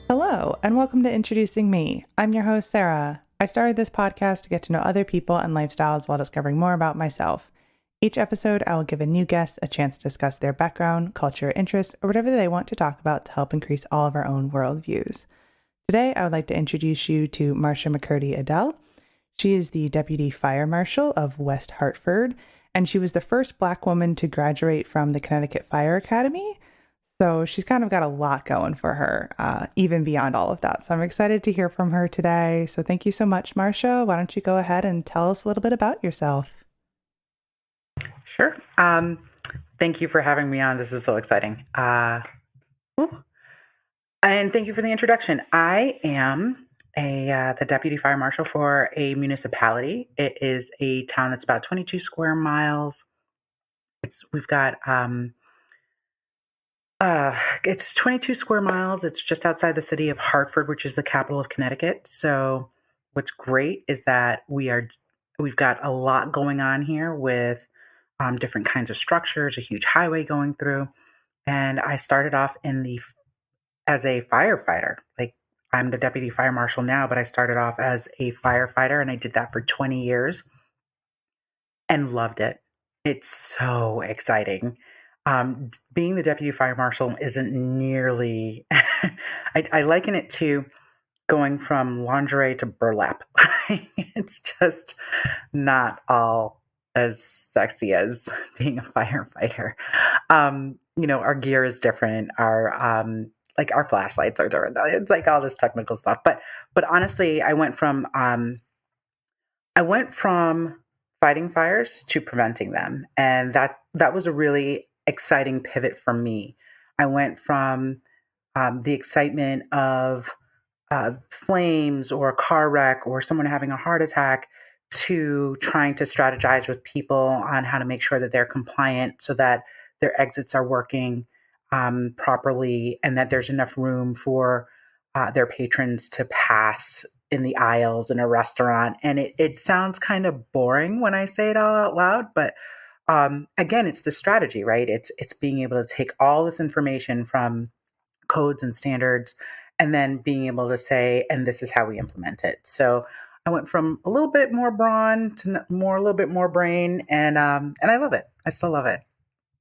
Hello, and welcome to Introducing Me. I'm your host, Sarah. I started this podcast to get to know other people and lifestyles while discovering more about myself. Each episode, I will give a new guest a chance to discuss their background, culture, interests, or whatever they want to talk about to help increase all of our own worldviews. Today, I would like to introduce you to Marsha McCurdy Adell. She is the Deputy Fire Marshal of West Hartford, and she was the first Black woman to graduate from the Connecticut Fire Academy. So she's kind of got a lot going for her, even beyond all of that. So I'm excited to hear from her today. So thank you so much, Marsha. Why don't you go ahead and tell us a little bit about yourself? Sure. Thank you for having me on. This is so exciting. And thank you for the introduction. I am the Deputy Fire Marshal for a municipality. It is a town that's about 22 square miles. We've got it's 22 square miles. It's just outside the city of Hartford, which is the capital of Connecticut. So what's great is that we've got a lot going on here with different kinds of structures, a huge highway going through. And I started off as a firefighter. Like, I'm the deputy fire marshal now, but I started off as a firefighter, and I did that for 20 years and loved it. It's so exciting. Being the deputy fire marshal isn't nearly, I liken it to going from lingerie to burlap. It's just not all as sexy as being a firefighter. Our gear is different. Our flashlights are different. It's like all this technical stuff. But honestly, I went from fighting fires to preventing them, and that was a really exciting pivot for me. I went from the excitement of flames or a car wreck or someone having a heart attack to trying to strategize with people on how to make sure that they're compliant so that their exits are working properly and that there's enough room for their patrons to pass in the aisles in a restaurant. And it sounds kind of boring when I say it all out loud, but again, it's the strategy, right? It's being able to take all this information from codes and standards and then being able to say, and this is how we implement it. So I went from a little bit more brawn to a little bit more brain, and I love it. I still love it.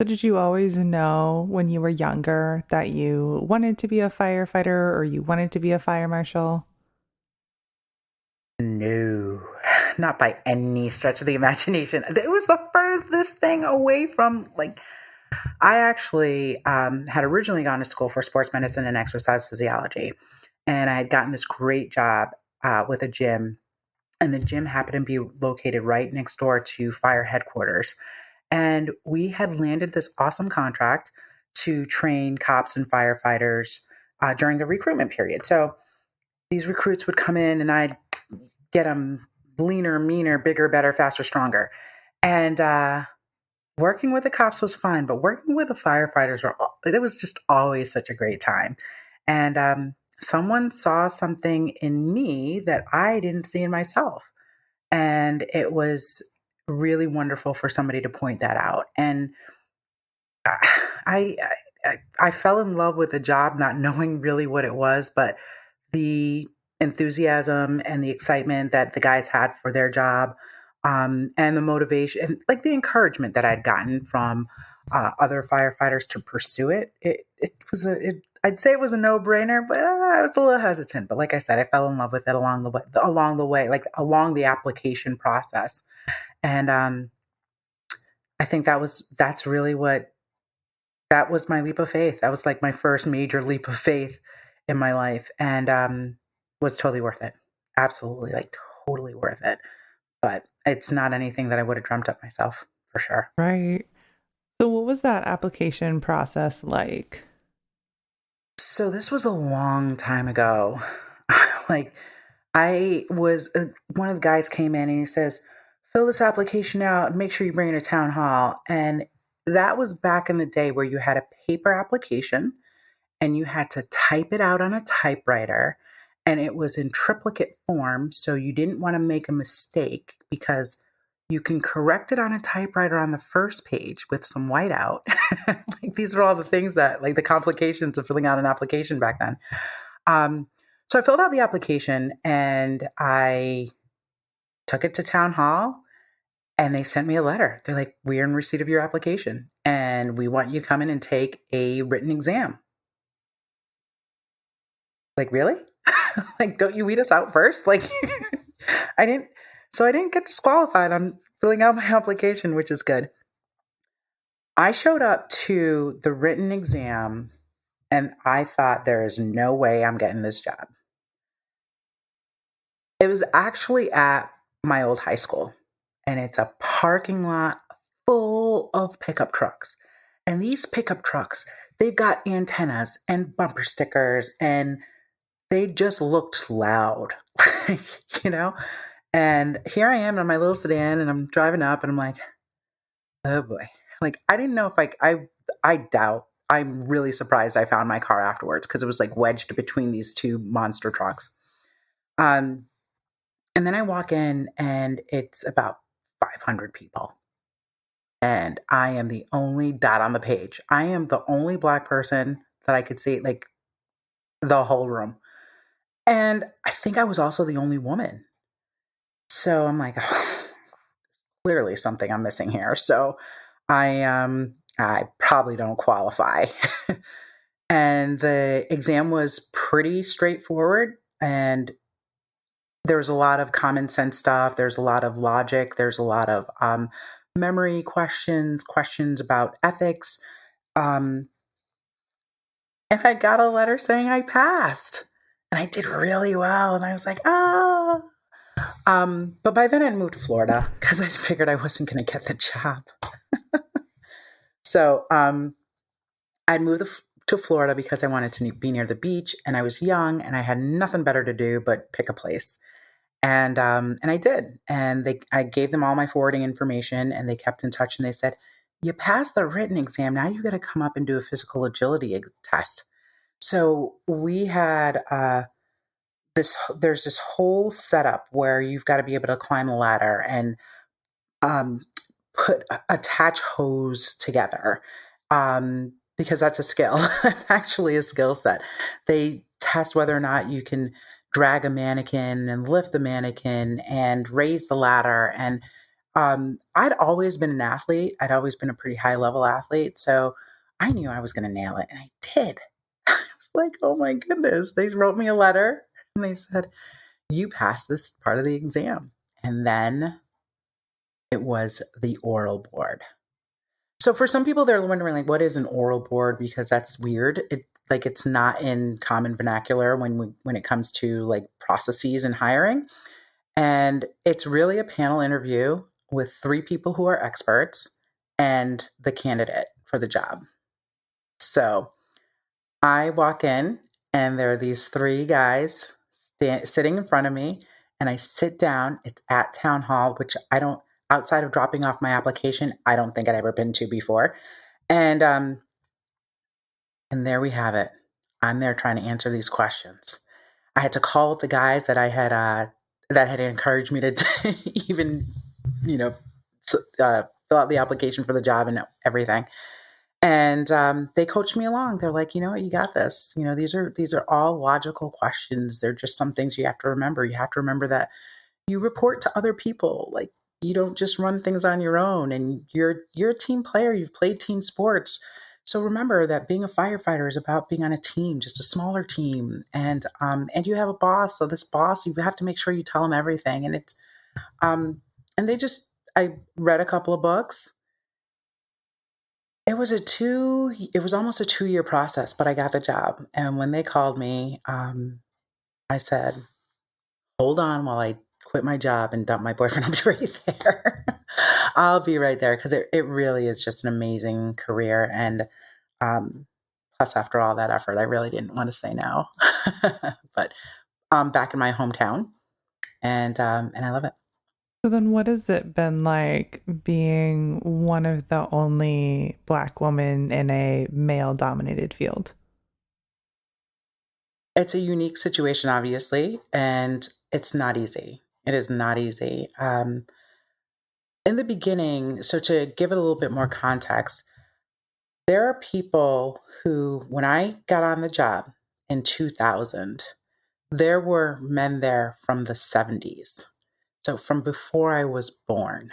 So did you always know when you were younger that you wanted to be a firefighter or you wanted to be a fire marshal? No, not by any stretch of the imagination. It was the furthest thing away from, like, I actually had originally gone to school for sports medicine and exercise physiology, and I had gotten this great job with a gym, and the gym happened to be located right next door to fire headquarters. And we had landed this awesome contract to train cops and firefighters during the recruitment period. So these recruits would come in and I'd get them leaner, meaner, bigger, better, faster, stronger. And working with the cops was fun, but working with the firefighters, it was just always such a great time. And someone saw something in me that I didn't see in myself. And it was really wonderful for somebody to point that out. And I, I fell in love with the job, not knowing really what it was, but the enthusiasm and the excitement that the guys had for their job, and the motivation, like the encouragement that I'd gotten from other firefighters to pursue it. I'd say it was a no-brainer, but I was a little hesitant. But like I said, I fell in love with it along the way, like along the application process. And I think that was my leap of faith. That was like my first major leap of faith in my life, and was totally worth it. Absolutely, like totally worth it. But it's not anything that I would have dreamt up myself, for sure. Right. So what was that application process like? So this was a long time ago. Like, I was one of the guys came in and he says, fill this application out and make sure you bring it to town hall. And that was back in the day where you had a paper application and you had to type it out on a typewriter, and it was in triplicate form. So you didn't want to make a mistake because you can correct it on a typewriter on the first page with some whiteout. Like, these are all the things that, like, the complications of filling out an application back then. So I filled out the application and I took it to town hall and they sent me a letter. They're like, "We are in receipt of your application and we want you to come in and take a written exam." Like, really? Like, don't you weed us out first? Like, I didn't, so I didn't get disqualified on filling out my application, which is good. I showed up to the written exam and I thought there is no way I'm getting this job. It was actually at my old high school and it's a parking lot full of pickup trucks. And these pickup trucks, they've got antennas and bumper stickers and they just looked loud, you know? And here I am in my little sedan and I'm driving up and I'm like, oh boy. Like, I didn't know if I doubt, I'm really surprised I found my car afterwards because it was like wedged between these two monster trucks. Um, and then I walk in and it's about 500 people. And I am the only dot on the page. I am the only Black person that I could see, like the whole room. And I think I was also the only woman. So I'm like, oh, clearly something I'm missing here. So I probably don't qualify. And the exam was pretty straightforward and there was a lot of common sense stuff. There's a lot of logic. There's a lot of memory questions about ethics. And I got a letter saying I passed and I did really well. And I was like, ah. But by then I'd moved to Florida because I figured I wasn't going to get the job. So I'd moved to Florida because I wanted to be near the beach and I was young and I had nothing better to do but pick a place. And I did. And I gave them all my forwarding information and they kept in touch and they said, "You passed the written exam. Now you got to come up and do a physical agility test." So we had there's this whole setup where you've got to be able to climb a ladder and um, attach hose together because that's a skill. It's actually a skill set. They test whether or not you can drag a mannequin and lift the mannequin and raise the ladder. And I'd always been an athlete. I'd always been a pretty high level athlete. So I knew I was going to nail it. And I did. I was like, oh my goodness. They wrote me a letter and they said, "You passed this part of the exam." And then it was the oral board. So for some people, they're wondering, like, what is an oral board? Because that's weird. It's not in common vernacular when it comes to like processes and hiring. And it's really a panel interview with 3 people who are experts and the candidate for the job. So I walk in and there are these 3 guys sitting in front of me and I sit down. It's at town hall, which outside of dropping off my application, I don't think I'd ever been to before. And there we have it. I'm there trying to answer these questions. I had to call the guys that that had encouraged me to even, fill out the application for the job and everything. And they coached me along. They're like, "You know what, you got this. You know, these are all logical questions. They're just some things you have to remember. You have to remember that you report to other people. Like, you don't just run things on your own. And you're a team player. You've played team sports. So remember that being a firefighter is about being on a team, just a smaller team. And you have a boss. So this boss, you have to make sure you tell him everything. And it's and I read a couple of books. It was almost a 2-year process, but I got the job. And when they called me, I said, "Hold on while I quit my job and dump my boyfriend. I'll be right there." I'll be right there because it really is just an amazing career. And plus, after all that effort, I really didn't want to say no. But I'm back in my hometown and I love it. So then what has it been like being one of the only Black women in a male-dominated field? It's a unique situation, obviously, and it's not easy. It is not easy. In the beginning, so to give it a little bit more context, there are people who, when I got on the job, in 2000, there were men there from the 70s. So from before I was born.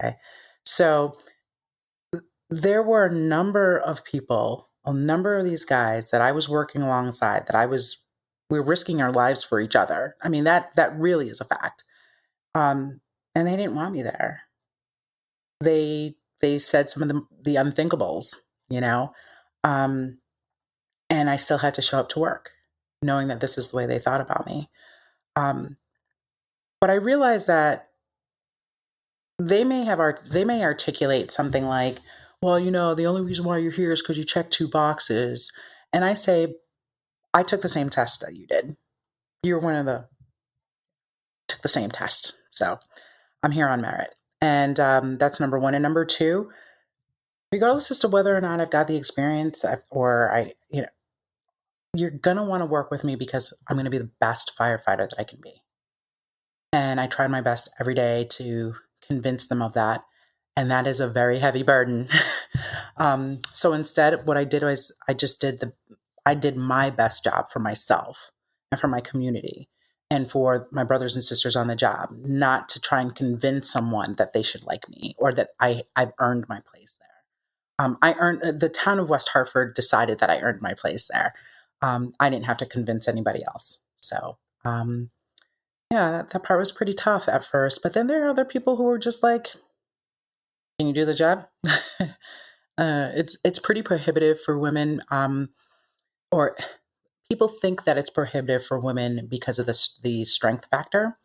Okay. So there were a number of people, a number of these guys that I was working alongside, we were risking our lives for each other. I mean, that really is a fact. And they didn't want me there. They said some of the unthinkables, you know, um, and I still had to show up to work, knowing that this is the way they thought about me. Um, but I realized that they may articulate something like, well, you know, the only reason why you're here is because you checked 2 boxes. And I say, I took the same test that you did. You're one of the took the same test. So I'm here on merit. And that's number one. And number two, regardless as to whether or not I've got the experience you know, you're going to want to work with me because I'm going to be the best firefighter that I can be. And I tried my best every day to convince them of that. And that is a very heavy burden. So instead, what I did was I did my best job for myself and for my community and for my brothers and sisters on the job, not to try and convince someone that they should like me or that I've earned my place there. The town of West Hartford decided that I earned my place there. I didn't have to convince anybody else. So, yeah, that part was pretty tough at first. But then there are other people who were just like, "Can you do the job?" It's pretty prohibitive for women, or people think that it's prohibitive for women because of the strength factor.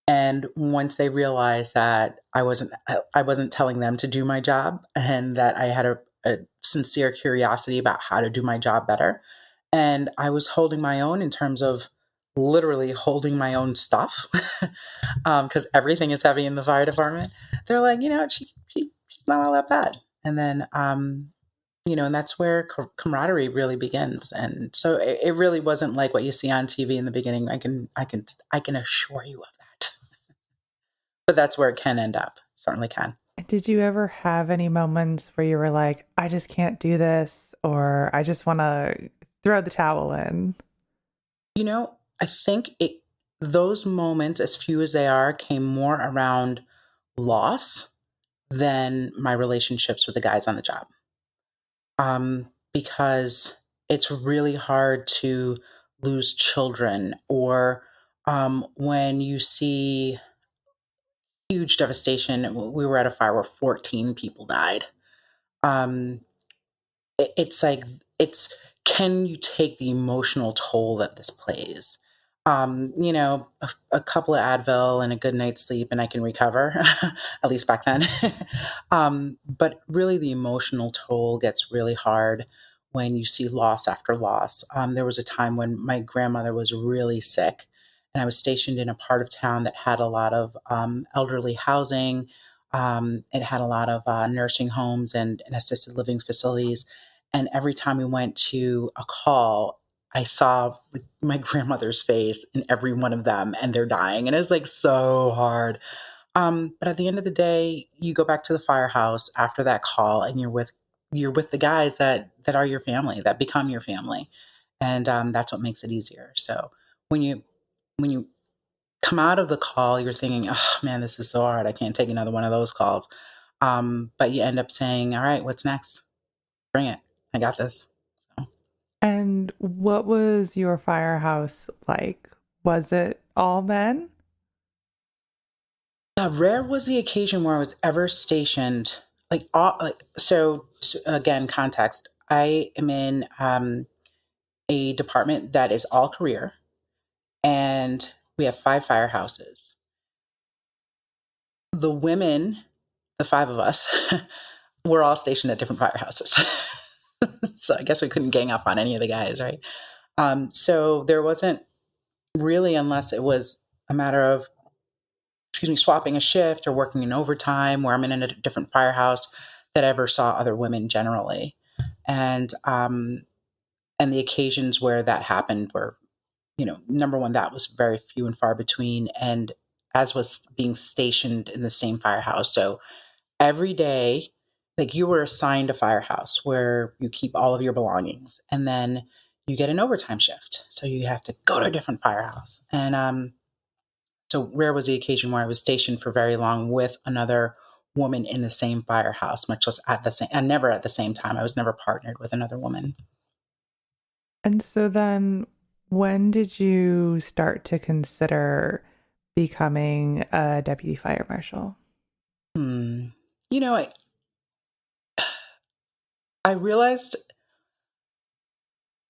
And once they realized that I wasn't telling them to do my job, and that I had a sincere curiosity about how to do my job better, and I was holding my own in terms of literally holding my own stuff, because everything is heavy in the fire department. They're like, you know, she's not all that bad. And then, you know, and that's where camaraderie really begins. And so it really wasn't like what you see on TV in the beginning. I can assure you of that. But that's where it can end up. Certainly can. Did you ever have any moments where you were like, I just can't do this, or I just want to throw the towel in? You know, I think those moments, as few as they are, came more around loss than my relationships with the guys on the job. Because it's really hard to lose children, or when you see huge devastation. We were at a fire where 14 people died. Um, it's like, can you take the emotional toll that this plays? You know, a couple of Advil and a good night's sleep and I can recover, at least back then. But really the emotional toll gets really hard when you see loss after loss. There was a time when my grandmother was really sick and I was stationed in a part of town that had a lot of elderly housing. It had a lot of nursing homes and assisted living facilities. And every time we went to a call, I saw my grandmother's face in every one of them, and they're dying. And it's like so hard. But at the end of the day, you go back to the firehouse after that call, and you're with the guys that are your family, that become your family, and that's what makes it easier. So when you come out of the call, you're thinking, "Oh man, this is so hard. I can't take another one of those calls." But you end up saying, "All right, what's next? Bring it. I got this." So. And what was your firehouse like? Was it all men? Rare was the occasion where I was ever stationed. So again, context. I am in a department that is all career, and we have 5 firehouses. The women, the 5 of us, were all stationed at different firehouses. So I guess we couldn't gang up on any of the guys, right? So there wasn't really, unless it was a matter of, swapping a shift or working in overtime where I'm in a different firehouse, that I ever saw other women generally. And the occasions where that happened were, you know, number one, that was very few and far between. And as was being stationed in the same firehouse. So every day, like, you were assigned a firehouse where you keep all of your belongings. And then you get an overtime shift. So you have to go to a different firehouse. And so rare was the occasion where I was stationed for very long with another woman in the same firehouse, much less at the same, and never at the same time. I was never partnered with another woman. And so then when did you start to consider becoming a deputy fire marshal? You know, I realized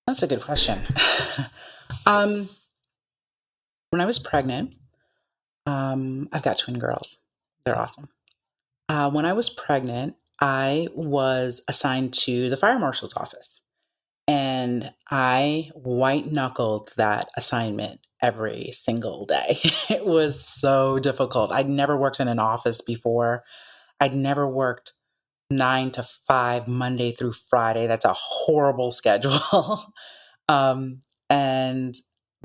that's a good question. um, when I was pregnant, I've got twin girls. They're awesome. When I was pregnant, I was assigned to the fire marshal's office. And I white knuckled that assignment every single day. It was so difficult. I'd never worked in an office before. I'd never worked 9 to 5, Monday through Friday. That's a horrible schedule. um, and,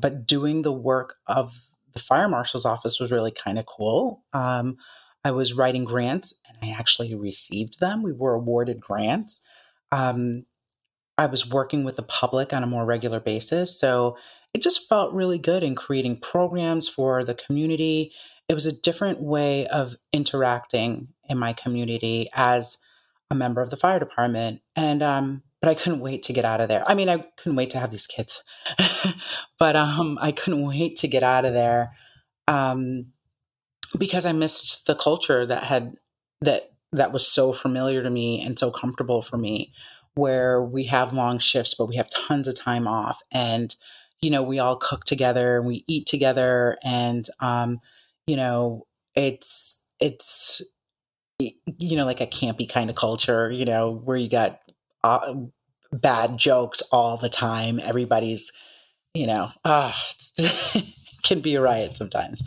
but doing the work of the fire marshal's office was really kind of cool. I was writing grants and I actually received them. We were awarded grants. Um, I was working with the public on a more regular basis. So it just felt really good in creating programs for the community. It was a different way of interacting in my community as a member of the fire department. And but I couldn't wait to get out of there. I mean, I couldn't wait to have these kids, but I couldn't wait to get out of there. Um, because I missed the culture that was so familiar to me and so comfortable for me, where we have long shifts, but we have tons of time off, and we all cook together, and we eat together, and you know, it's like a campy kind of culture, where you got uh, bad jokes all the time. Everybody's, it can be a riot sometimes.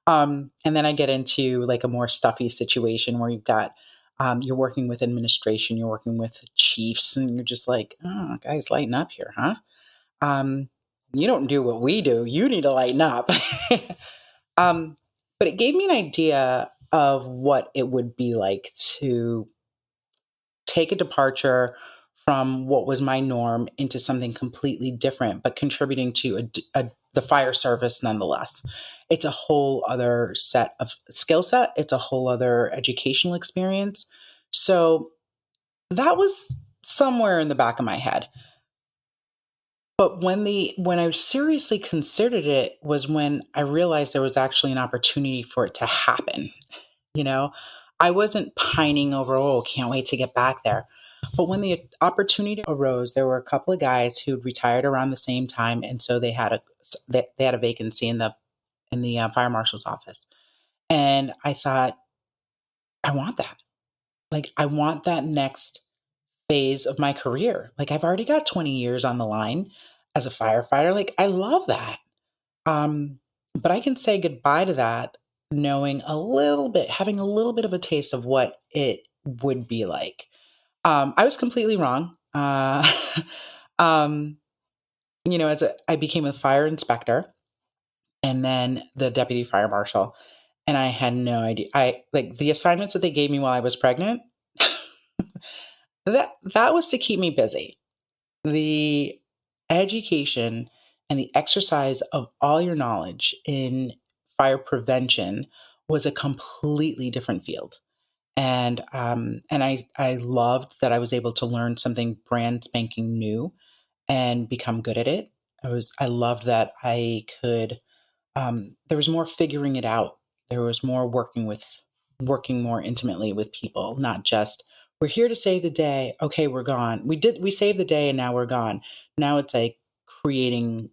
And then I get into like a more stuffy situation where you've got, you're working with administration, you're working with chiefs, and you're just like, oh, guys, lighten up here, huh? Um, you don't do what we do. You need to lighten up. um, but it gave me an idea of what it would be like to take a departure from what was my norm into something completely different, but contributing to the fire service nonetheless. It's a whole other set of skill set. It's a whole other educational experience. So that was somewhere in the back of my head. But when I seriously considered it was when I realized there was actually an opportunity for it to happen. You know, I wasn't pining over, oh, can't wait to get back there. But when the opportunity arose, there were a couple of guys who'd retired around the same time, and so they had a vacancy in the fire marshal's office. And I thought, I want that. Like, I want that next phase of my career. Like, I've already got 20 years on the line as a firefighter. Like, I love that. But I can say goodbye to that knowing having a little bit of a taste of what it would be like. I was completely wrong. Um, I became a fire inspector and then the deputy fire marshal, and I had no idea. I like the assignments that they gave me while I was pregnant. That was to keep me busy. The education and the exercise of all your knowledge in fire prevention was a completely different field. And I loved that I was able to learn something brand spanking new and become good at it. I loved that I could, there was more figuring it out. There was more working more intimately with people, not just, we're here to save the day. Okay, we're gone. We saved the day and now we're gone. Now it's like creating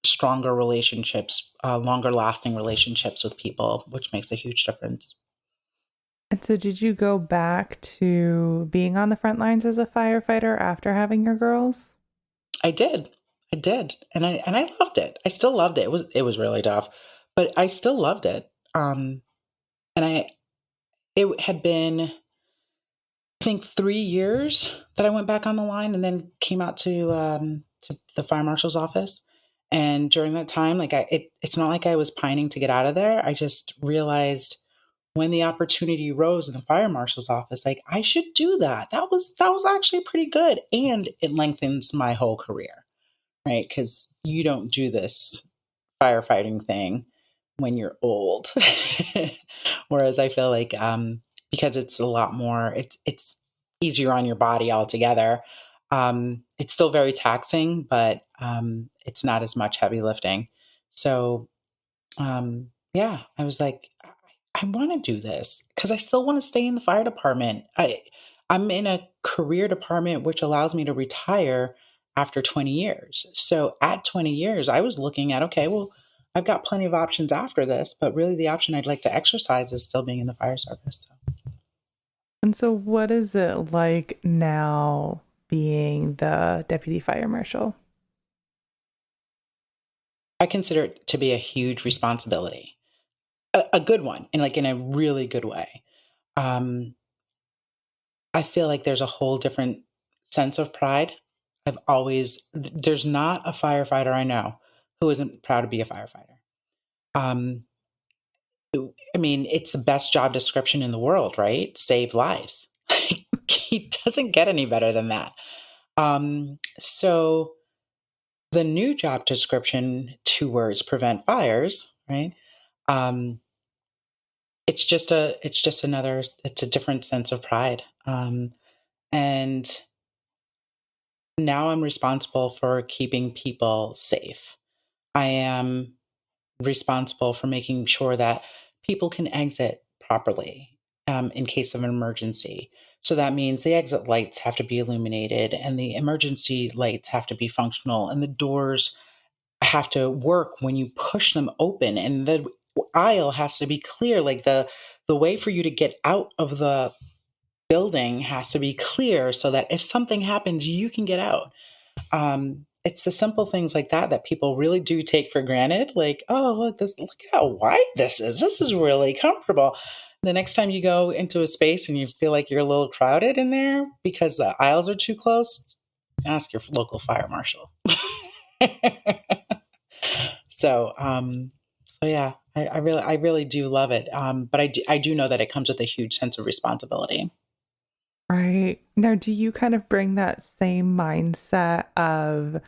stronger relationships, longer lasting relationships with people, which makes a huge difference. And so did you go back to being on the front lines as a firefighter after having your girls? I did. I did. And I loved it. I still loved it. It was really tough, but I still loved it. And it had been, I think, 3 years that I went back on the line and then came out to the fire marshal's office. And during that time, like it's not like I was pining to get out of there. I just realized when the opportunity arose in the fire marshal's office, like, I should do that. That was actually pretty good. And it lengthens my whole career, right? Because you don't do this firefighting thing when you're old. Whereas I feel like because it's a lot more, it's easier on your body altogether. It's still very taxing, but it's not as much heavy lifting. So yeah, I was like, I want to do this because I still want to stay in the fire department. I'm in a career department which allows me to retire after 20 years. So at 20 years, I was looking at, okay, well, I've got plenty of options after this, but really the option I'd like to exercise is still being in the fire service. So. And so what is it like now being the deputy fire marshal? I consider it to be a huge responsibility, a good one, and like in a really good way. Um, I feel like there's a whole different sense of pride. There's not a firefighter I know who isn't proud to be a firefighter. Um, I mean, it's the best job description in the world, right? Save lives. It doesn't get any better than that. So the new job description, 2 words, prevent fires, right? Um, it's a different sense of pride. And now I'm responsible for keeping people safe. I am responsible for making sure that people can exit properly in case of an emergency. So that means the exit lights have to be illuminated and the emergency lights have to be functional and the doors have to work when you push them open and the aisle has to be clear. Like the way for you to get out of the building has to be clear so that if something happens, you can get out. It's the simple things like that that people really do take for granted. Like, oh, look how wide this is. This is really comfortable. The next time you go into a space and you feel like you're a little crowded in there because the aisles are too close, ask your local fire marshal. so, so yeah, I really do love it. But I do know that it comes with a huge sense of responsibility. Right. Now, do you kind of bring that same mindset of,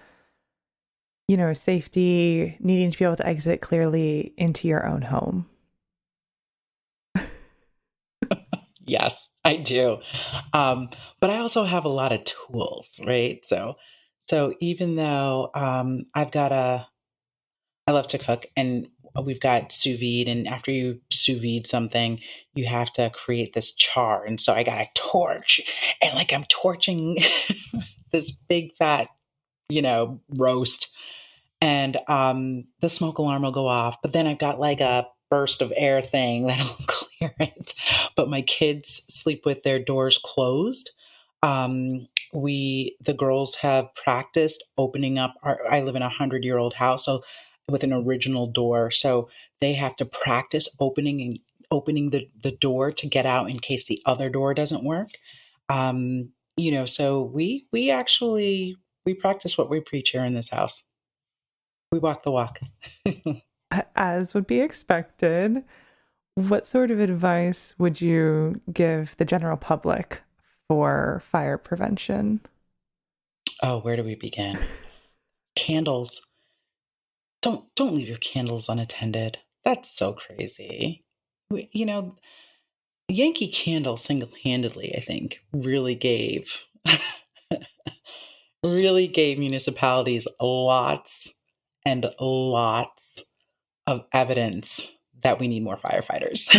safety, needing to be able to exit clearly into your own home? Yes, I do. But I also have a lot of tools, right? So even though I love to cook and we've got sous vide, and after you sous vide something, you have to create this char. And so I got a torch, and like I'm torching this big fat, roast, and the smoke alarm will go off. But then I've got like a burst of air thing that'll clear it. But my kids sleep with their doors closed. The girls have practiced opening up I live in 100-year-old house, so with an original door. So they have to practice opening the door to get out in case the other door doesn't work. So we actually we practice what we preach here in this house. We walk the walk. As would be expected, what sort of advice would you give the general public for fire prevention? Oh, where do we begin? Candles. Don't leave your candles unattended. That's so crazy. Yankee Candle single-handedly, I think, really gave municipalities lots and lots of evidence that we need more firefighters.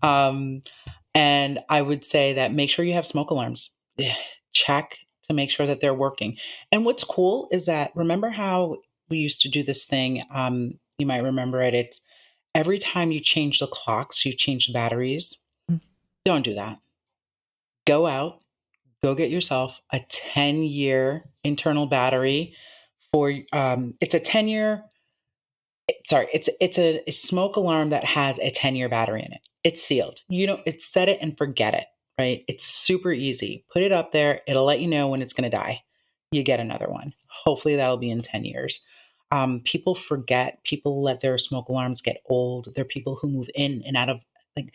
And I would say that make sure you have smoke alarms. Check to make sure that they're working. And what's cool is that, remember how we used to do this thing? You might remember it. It's every time you change the clocks, you change the batteries. Don't do that. Go out, go get yourself a 10-year internal battery for, it's a 10-year, sorry, it's a smoke alarm that has a 10-year battery in it. It's sealed. It's set it and forget it, right? It's super easy. Put it up there. It'll let you know when it's going to die. You get another one. Hopefully that'll be in 10 years. People forget, people let their smoke alarms get old. There are people who move in and out of, like,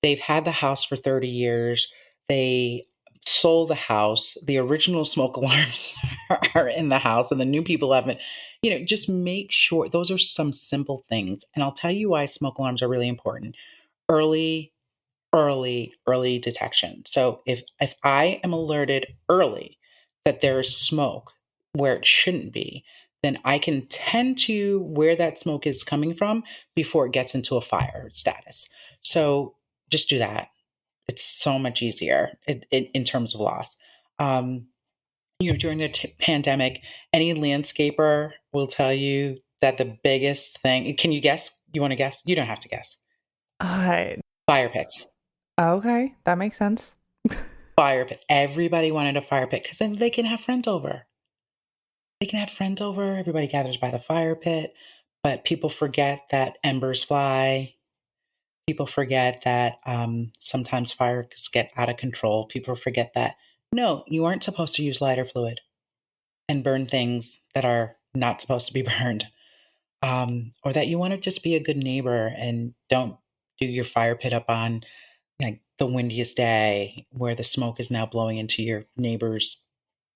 they've had the house for 30 years. They sold the house. The original smoke alarms are in the house and the new people haven't. Just make sure those are some simple things. And I'll tell you why smoke alarms are really important. Early, early detection. So if I am alerted early that there is smoke where it shouldn't be, then I can tend to where that smoke is coming from before it gets into a fire status. So just do that. It's so much easier in terms of loss. Um, During the pandemic, any landscaper will tell you that the biggest thing, can you guess? You want to guess? You don't have to guess. Uh, Fire pits. okay, that makes sense. Fire pit. Everybody wanted a fire pit because then they can have friends over. They can have friends over. Everybody gathers by the fire pit. But people forget that embers fly. People forget that sometimes fires get out of control. People forget that, no, you aren't supposed to use lighter fluid and burn things that are not supposed to be burned. Or that you want to just be a good neighbor and don't do your fire pit up on like the windiest day where the smoke is now blowing into your neighbor's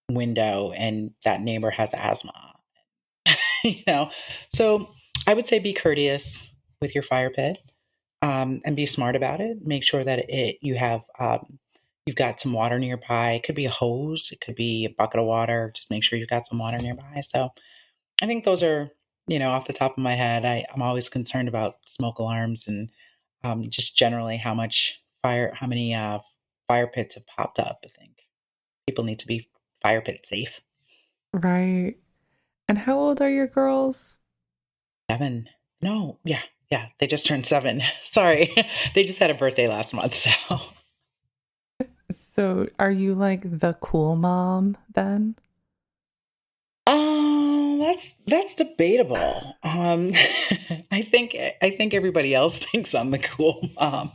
window and that neighbor has asthma. you know so I would say be courteous with your fire pit, and be smart about it. Make sure that you've got some water nearby. It could be a hose, it could be a bucket of water. Just make sure you've got some water nearby. So I think those are, off the top of my head. I'm always concerned about smoke alarms and just generally how many fire pits have popped up. I think people need to be fire pit safe. Right. And how old are your girls? 7. No, yeah, yeah. They just turned 7. Sorry. They just had a birthday last month. So, So are you like the cool mom then? that's debatable. I think everybody else thinks I'm the cool mom.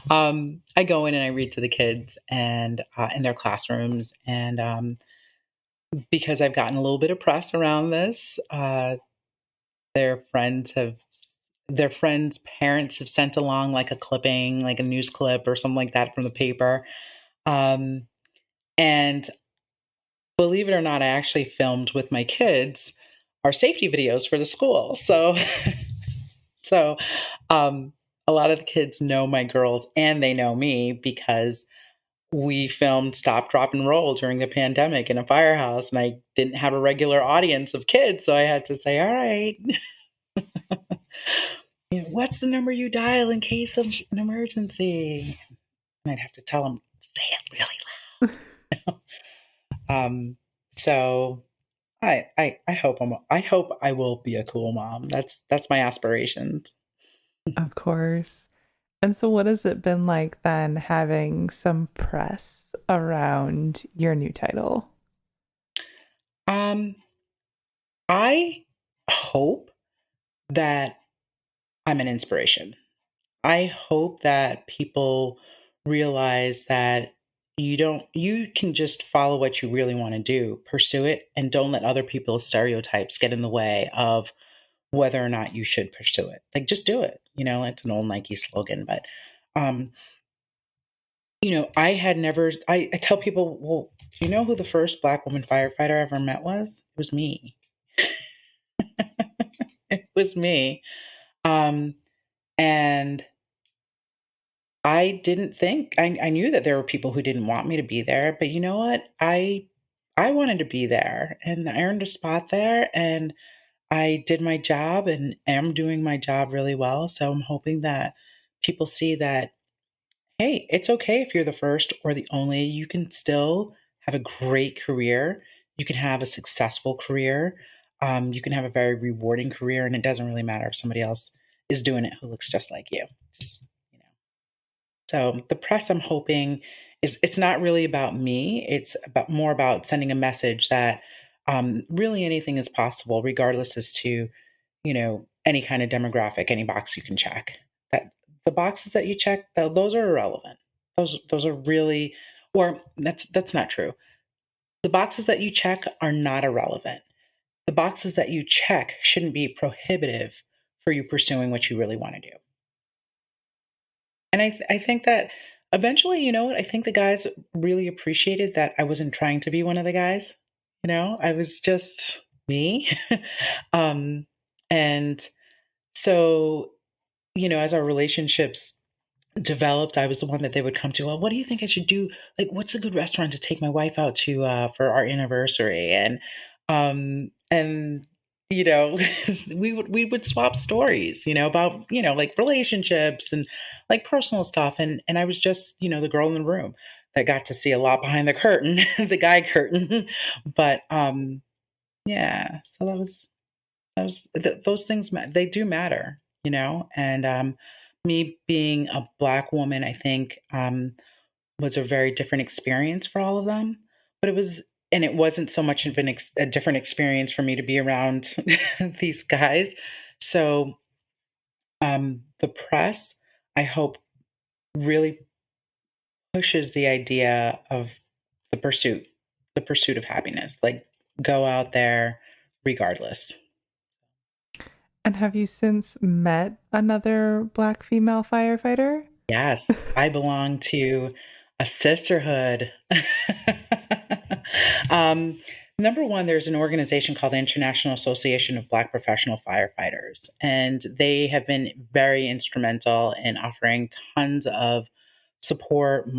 I go in and I read to the kids and in their classrooms, and because I've gotten a little bit of press around this, their friends have their friends' parents have sent along like a clipping, like a news clip or something like that from the paper. And believe it or not, I actually filmed with my kids our safety videos for the school. So um, a lot of the kids know my girls and they know me because we filmed Stop, Drop, and Roll during the pandemic in a firehouse, and I didn't have a regular audience of kids, so I had to say, "All right, what's the number you dial in case of an emergency?" And I'd have to tell them, "Say it really loud." So I hope I will be a cool mom. That's my aspirations. Of course. And so what has it been like then having some press around your new title? Um, I hope that I'm an inspiration. I hope that people realize that you can just follow what you really want to do, pursue it, and don't let other people's stereotypes get in the way of whether or not you should pursue it. Like, just do it. It's an old Nike slogan, but um, I tell people, well, do you know who the first Black woman firefighter I ever met was? It was me. It was me. Um, and I didn't think, I knew that there were people who didn't want me to be there, but you know what? I wanted to be there and I earned a spot there and I did my job and am doing my job really well. So I'm hoping that people see that, hey, it's okay if you're the first or the only. You can still have a great career. You can have a successful career. You can have a very rewarding career, and it doesn't really matter if somebody else is doing it who looks just like you. So the press, I'm hoping, it's not really about me. It's more about sending a message that really anything is possible, regardless as to any kind of demographic, any box you can check. That the boxes that you check, those are irrelevant. Those are really, or that's not true. The boxes that you check are not irrelevant. the boxes that you check shouldn't be prohibitive for you pursuing what you really want to do. And I think that eventually, you know what? I think the guys really appreciated that I wasn't trying to be one of the guys. I was just me. um, and so, as our relationships developed, I was the one that they would come to. Well, what do you think I should do? Like, what's a good restaurant to take my wife out to for our anniversary? And we would swap stories, about like relationships and like personal stuff. And I was just the girl in the room that got to see a lot behind the curtain, the guy curtain. But yeah, so those things they do matter, and me being a Black woman, I think, was a very different experience for all of them. But it wasn't so much of a different experience for me to be around these guys. So the press, I hope, really pushes the idea of the pursuit of happiness. Like, go out there regardless. And have you since met another Black female firefighter? Yes, I belong to a sisterhood. um, Number one, there's an organization called the International Association of Black Professional Firefighters, and they have been very instrumental in offering tons of support.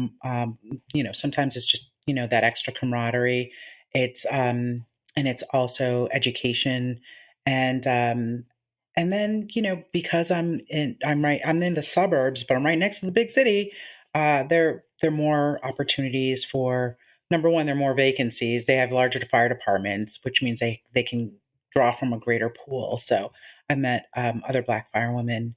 Sometimes it's just that extra camaraderie. And it's also education, and then because I'm in the suburbs, but I'm right next to the big city. There are more opportunities for, number one, there are more vacancies. They have larger fire departments, which means they can draw from a greater pool. So I met other Black firewomen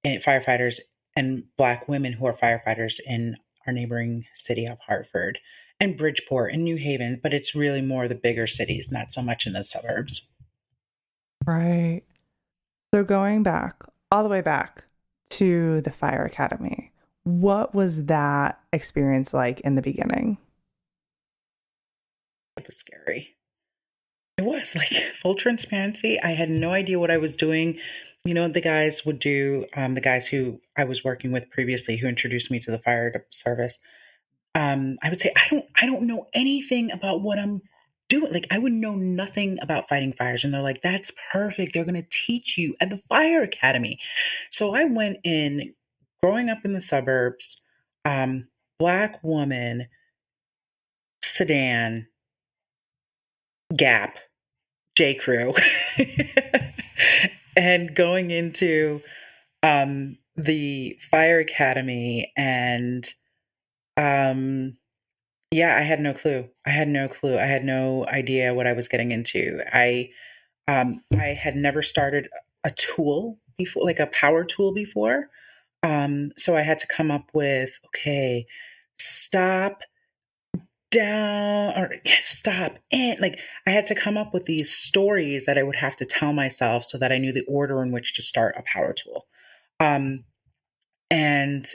and firefighters and Black women who are firefighters in our neighboring city of Hartford and Bridgeport and New Haven, but it's really more the bigger cities, not so much in the suburbs. Right. So going back, all the way back to the Fire Academy, what was that experience like in the beginning? It was scary. It was like full transparency. I had no idea what I was doing. The guys would do, the guys who I was working with previously who introduced me to the fire service. I would say, I don't know anything about what I'm doing. Like, I would know nothing about fighting fires. And they're like, that's perfect. They're going to teach you at the Fire Academy. So I went in, growing up in the suburbs, Black woman, sedan, Gap, J. Crew, and going into the Fire Academy. And yeah, I had no clue. I had no idea what I was getting into. I had never started a tool before, like a power tool before. So I had to come up with, okay, stop, down, or stop, and like I had to come up with these stories that I would have to tell myself so that I knew the order in which to start a power tool. Um, and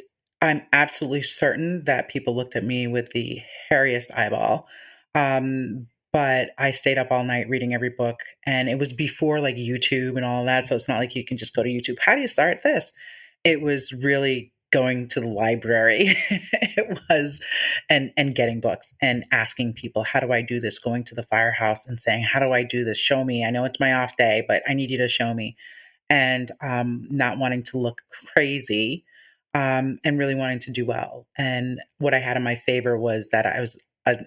I'm absolutely certain that people looked at me with the hairiest eyeball. But I stayed up all night reading every book, and it was before like YouTube and all that. So it's not like you can just go to YouTube. How do you start this? It was really going to the library. It was, and getting books and asking people, how do I do this? Going to the firehouse and saying, how do I do this? Show me. I know it's my off day, but I need you to show me. And not wanting to look crazy, and really wanting to do well. And what I had in my favor was that I was an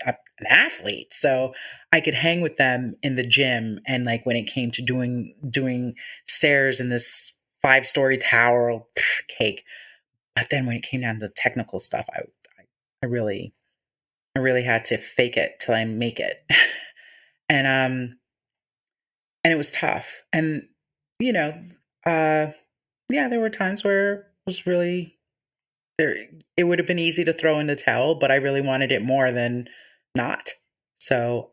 athlete, so I could hang with them in the gym. And like when it came to doing stairs in this 5-story tower, cake. But then when it came down to the technical stuff, I really had to fake it till I make it. and and it was tough. And you know, yeah, there were times where it was really there. It would have been easy to throw in the towel, but I really wanted it more than not. So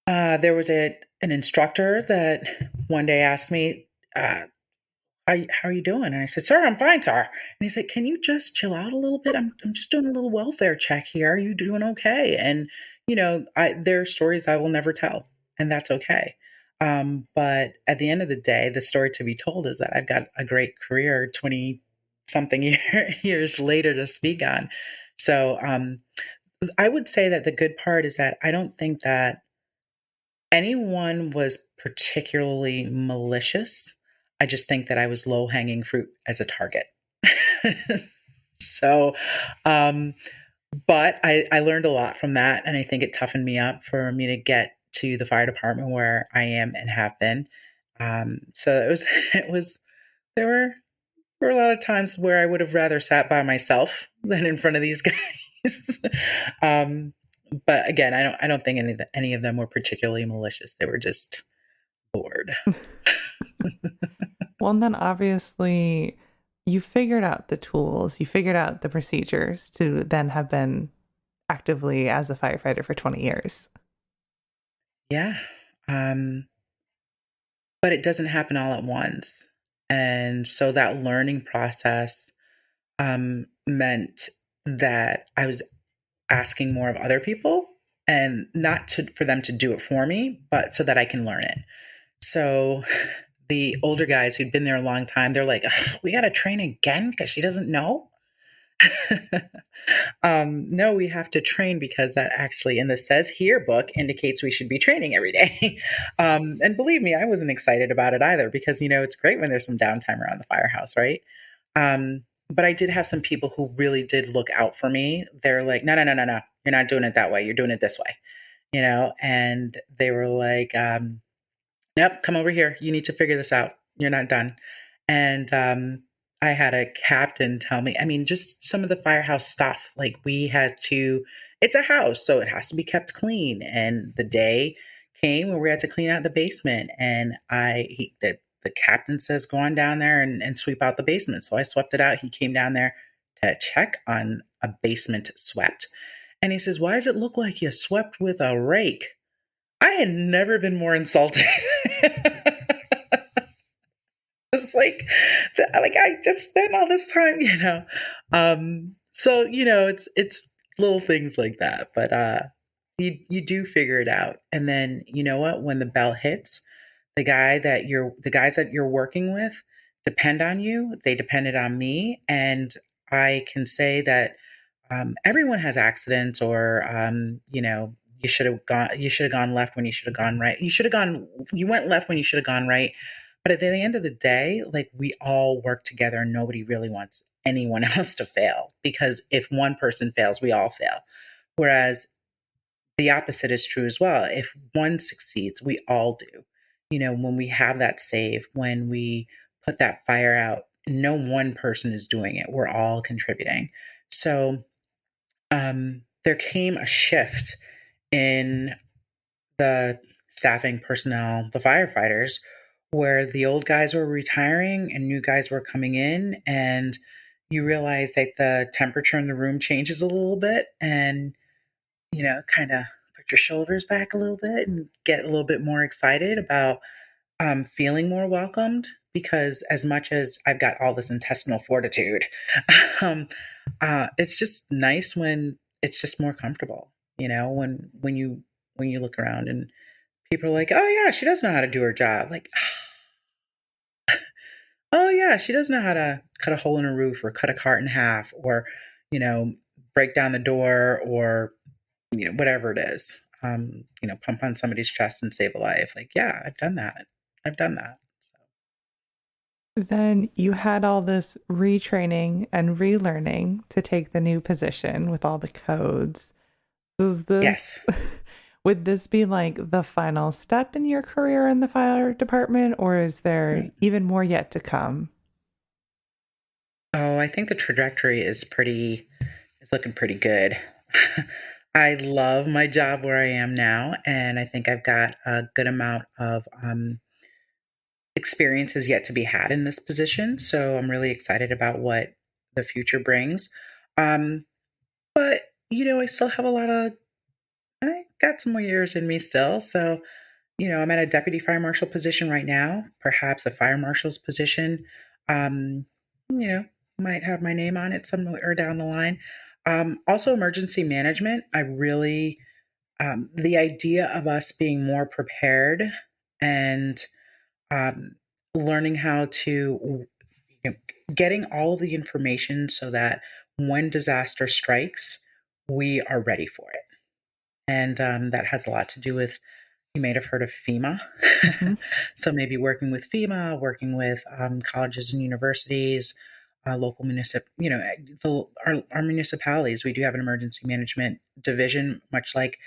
there was an instructor that one day asked me, how are you doing? And I said, sir, I'm fine, sir. And he said, can you just chill out a little bit? I'm just doing a little welfare check here. Are you doing okay? And, there are stories I will never tell. and that's okay. But at the end of the day, the story to be told is that I've got a great career 20 something years later to speak on. So I would say that the good part is that I don't think that anyone was particularly malicious. I just think that I was low hanging fruit as a target. So, um, but I learned a lot from that, and I think it toughened me up for me to get to the fire department where I am and have been. So it was, it was, there were a lot of times where I would have rather sat by myself than in front of these guys. um, but again, I don't think any of them were particularly malicious. They were just bored. Well, and then obviously you figured out the tools, you figured out the procedures to then have been actively as a firefighter for 20 years. Yeah. Um, but it doesn't happen all at once. And so that learning process meant that I was asking more of other people, and not for them to do it for me, but so that I can learn it. So the older guys who'd been there a long time, they're like, we got to train again because she doesn't know. No, we have to train because that actually in the says here book indicates we should be training every day. And believe me, I wasn't excited about it either because, it's great when there's some downtime around the firehouse, right? But I did have some people who really did look out for me. They're like, no, no, no, no, no. You're not doing it that way. You're doing it this way, and they were like, nope, come over here. You need to figure this out. You're not done. And I had a captain tell me, I mean, just some of the firehouse stuff. Like it's a house, so it has to be kept clean. And the day came where we had to clean out the basement. And the captain says, go on down there and sweep out the basement. So I swept it out. He came down there to check on a basement swept. And he says, why does it look like you swept with a rake? I had never been more insulted. It's like I just spent all this time. So it's little things like that, but you do figure it out, and then you know what? When the bell hits, the guys that you're working with depend on you. They depended on me, and I can say that everyone has accidents, or you should have gone left when you should have gone right. You went left when you should have gone right. But at the end of the day, like, we all work together and nobody really wants anyone else to fail, because if one person fails, we all fail. Whereas the opposite is true as well. If one succeeds, we all do. When we have that save, when we put that fire out, no one person is doing it. We're all contributing. So there came a shift in the staffing personnel, the firefighters, where the old guys were retiring and new guys were coming in, and you realize that the temperature in the room changes a little bit, and kind of put your shoulders back a little bit and get a little bit more excited about feeling more welcomed, because as much as I've got all this intestinal fortitude, um, it's just nice when it's just more comfortable. When you look around and people are like, "Oh yeah, she does know how to do her job." Like, "Oh yeah, she does know how to cut a hole in a roof, or cut a cart in half, or you know, break down the door, or whatever it is. Pump on somebody's chest and save a life." Like, yeah, I've done that. I've done that. So. Then you had all this retraining and relearning to take the new position with all the codes. Is this, Yes. would this be like the final step in your career in the fire department, or is there even more yet to come? Oh, I think the trajectory is looking pretty good. I love my job where I am now, and I think I've got a good amount of experiences yet to be had in this position. So I'm really excited about what the future brings. Um, but I still have I got some more years in me still. So, I'm at a deputy fire marshal position right now, perhaps a fire marshal's position. Um, you know, might have my name on it somewhere down the line. Also, emergency management. I really the idea of us being more prepared and um, learning how to, getting all of the information so that when disaster strikes, we are ready for it. And that has a lot to do with, you may have heard of FEMA. Mm-hmm. So maybe working with FEMA, working with colleges and universities, local our municipalities. We do have an emergency management division, much like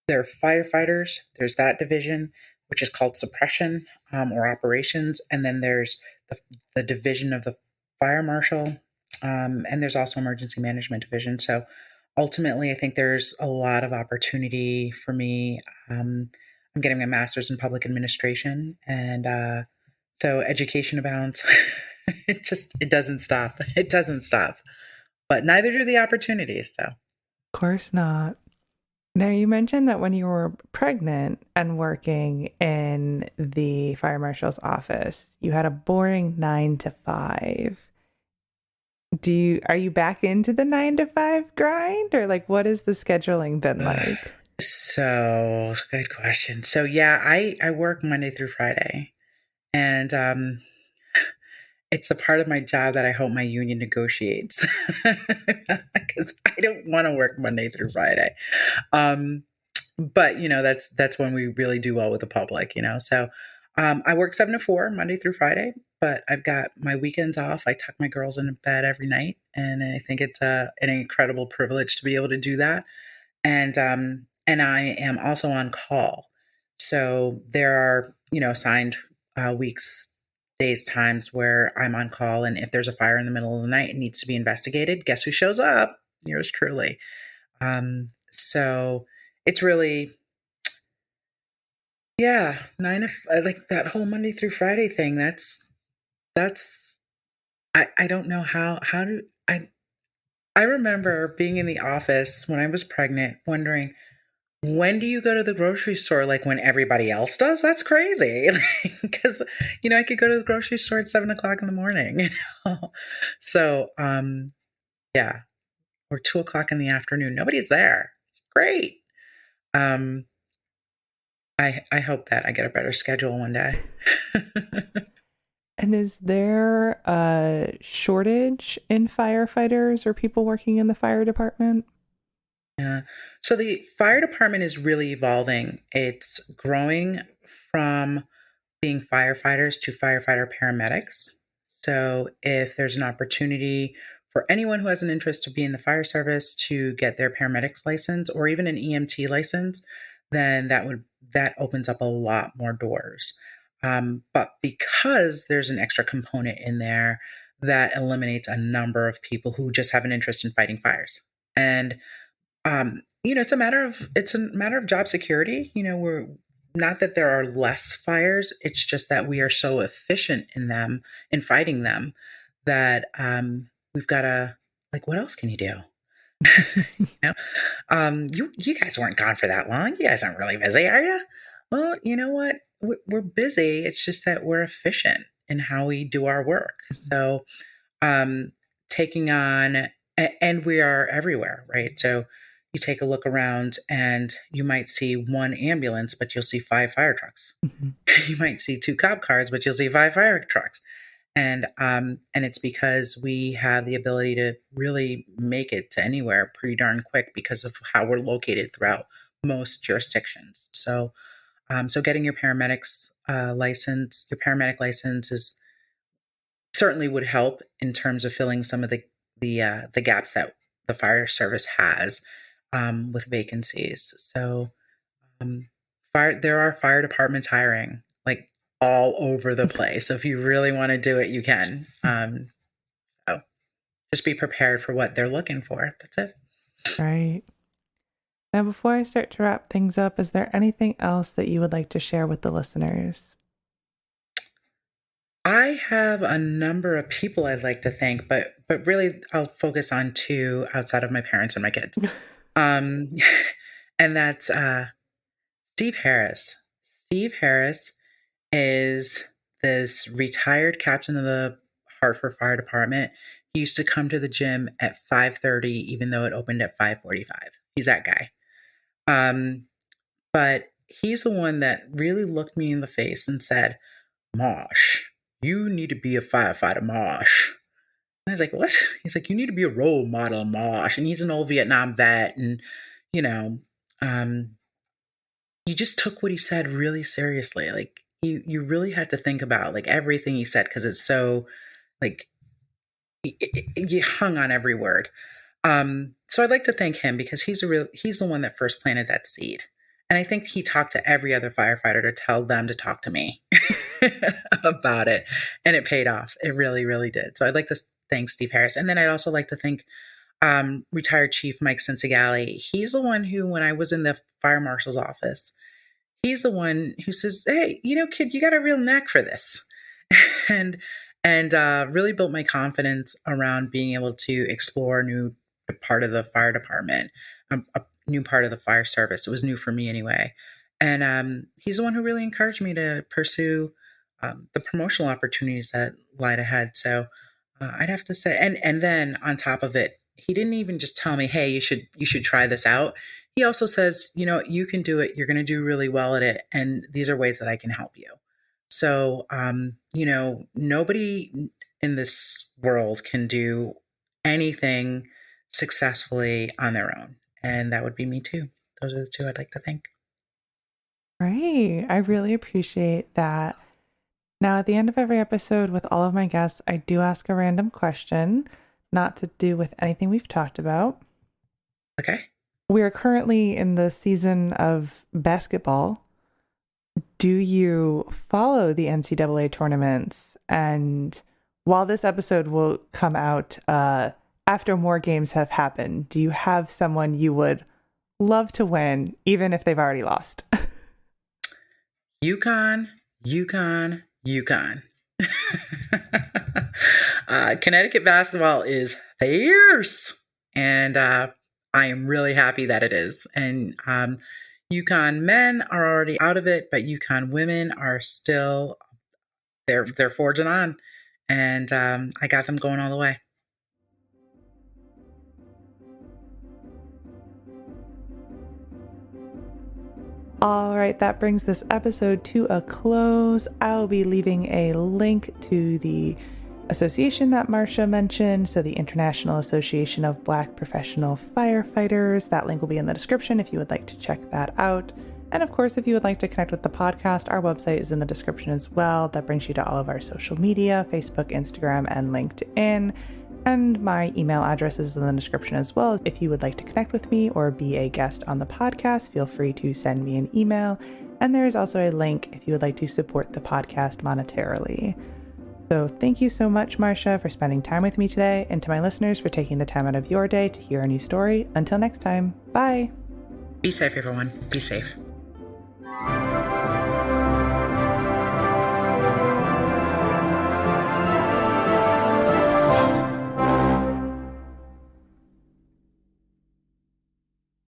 there are firefighters. There's that division, which is called suppression or operations. And then there's the division of the fire marshal. And there's also emergency management division. So ultimately, I think there's a lot of opportunity for me. I'm getting my master's in public administration. And so education abounds. It doesn't stop. It doesn't stop. But neither do the opportunities. So, Of course not. Now, you mentioned that when you were pregnant and working in the fire marshal's office, you had a boring 9 to 5. Are you back into the 9 to 5 grind, or like what has the scheduling been like? So good question. So yeah, I work Monday through Friday, and it's a part of my job that I hope my union negotiates because I don't want to work Monday through Friday. But that's when we really do well with the public. So I work 7 to 4 Monday through Friday, but I've got my weekends off. I tuck my girls in bed every night, and I think it's an incredible privilege to be able to do that. And I am also on call. So there are, assigned weeks, days, times where I'm on call. And if there's a fire in the middle of the night and needs to be investigated, guess who shows up? Yours truly. So it's really, yeah, like that whole Monday through Friday thing. I don't know I remember being in the office when I was pregnant, wondering, when do you go to the grocery store? Like when everybody else does? That's crazy. Because, I could go to the grocery store at 7 o'clock in the morning. So, yeah, or 2 o'clock in the afternoon. Nobody's there. It's great. I hope that I get a better schedule one day. And is there a shortage in firefighters or people working in the fire department? Yeah. So the fire department is really evolving. It's growing from being firefighters to firefighter paramedics. So if there's an opportunity for anyone who has an interest to be in the fire service to get their paramedics license or even an EMT license, then that opens up a lot more doors. But because there's an extra component in there, that eliminates a number of people who just have an interest in fighting fires. And it's a matter of job security. We're not that there are less fires. It's just that we are so efficient in fighting them, that we've got to, like, what else can you do? You guys weren't gone for that long. You guys aren't really busy, are you? Well, you know what? We're busy. It's just that we're efficient in how we do our work. So, taking on, and we are everywhere, right? So you take a look around and you might see one ambulance, but you'll see 5 fire trucks. Mm-hmm. You might see 2 cop cars, but you'll see 5 fire trucks. And it's because we have the ability to really make it to anywhere pretty darn quick because of how we're located throughout most jurisdictions. So, so getting your paramedics license, your paramedic license is certainly would help in terms of filling some of the gaps that the fire service has with vacancies. So, there are fire departments hiring like all over the place. So if you really want to do it, you can. So just be prepared for what they're looking for. That's it. Right. Now, before I start to wrap things up, is there anything else that you would like to share with the listeners? I have a number of people I'd like to thank, but really I'll focus on 2 outside of my parents and my kids. And that's Steve Harris. Steve Harris is this retired captain of the Hartford Fire Department. He used to come to the gym at 5:30, even though it opened at 5:45. He's that guy. But he's the one that really looked me in the face and said, Marsh, you need to be a firefighter, Marsh. And I was like, what? He's like, you need to be a role model, Marsh. And he's an old Vietnam vet. And, you know, you just took what he said really seriously. Like, you really had to think about like everything he said, because it's so like you hung on every word. So I'd like to thank him, because he's the one that first planted that seed. And I think he talked to every other firefighter to tell them to talk to me about it. And it paid off. It really, really did. So I'd like to thank Steve Harris. And then I'd also like to thank retired Chief Mike Sensigali. He's the one who, when I was in the fire marshal's office, he's the one who says, hey, kid, you got a real knack for this. and really built my confidence around being able to explore a new part of the fire department, a new part of the fire service. It was new for me anyway. And he's the one who really encouraged me to pursue the promotional opportunities that lied ahead. So I'd have to say, and then on top of it, he didn't even just tell me, hey, you should try this out. He also says, you can do it. You're going to do really well at it. And these are ways that I can help you. So, nobody in this world can do anything successfully on their own. And that would be me too. Those are the two I'd like to thank. Right. I really appreciate that. Now, at the end of every episode with all of my guests, I do ask a random question, not to do with anything we've talked about. Okay. We are currently in the season of basketball. Do you follow the NCAA tournaments? And while this episode will come out after more games have happened, do you have someone you would love to win, even if they've already lost? UConn. Connecticut basketball is fierce, and I am really happy that it is. And UConn men are already out of it, but UConn women are still, they're forging on, and I got them going all the way. All right, that brings this episode to a close. I'll be leaving a link to the association that Marsha mentioned, so the International Association of Black Professional Firefighters. That link will be in the description if you would like to check that out. And of course, if you would like to connect with the podcast, our website is in the description as well. That brings you to all of our social media, Facebook, Instagram, and LinkedIn. And my email address is in the description as well. If you would like to connect with me or be a guest on the podcast, feel free to send me an email. And there is also a link if you would like to support the podcast monetarily. So thank you so much, Marsha, for spending time with me today, and to my listeners for taking the time out of your day to hear a new story. Until next time, bye. Be safe, everyone. Be safe.